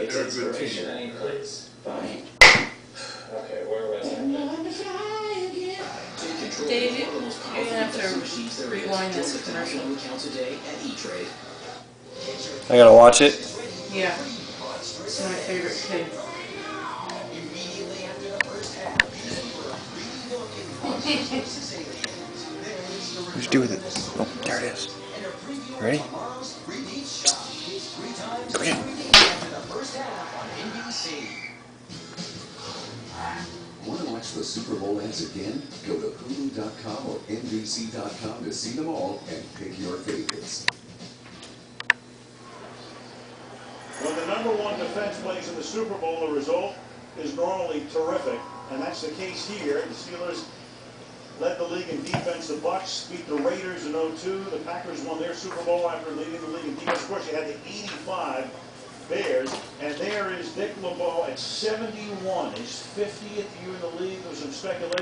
It's inspiration. I need please. Fine. Okay, where was I? Dave, you're going to have to rewind this commercial. I gotta watch it. Yeah. It's my favorite kid. What'd you do with it? Oh, there it is. Ready? Go ahead. Want to watch the Super Bowl ads again? Go to Hulu.com or NBC.com to see them all and pick your favorites. When the #1 defense plays in the Super Bowl, the result is normally terrific, and that's the case here. The Steelers led the league in defense. The Bucs beat the Raiders in 2002. The Packers won their Super Bowl after leading the league in defense. Of course, you had the '85 Bears, and there is Dick LeBeau at 71, his 50th year in the league. There was some speculation.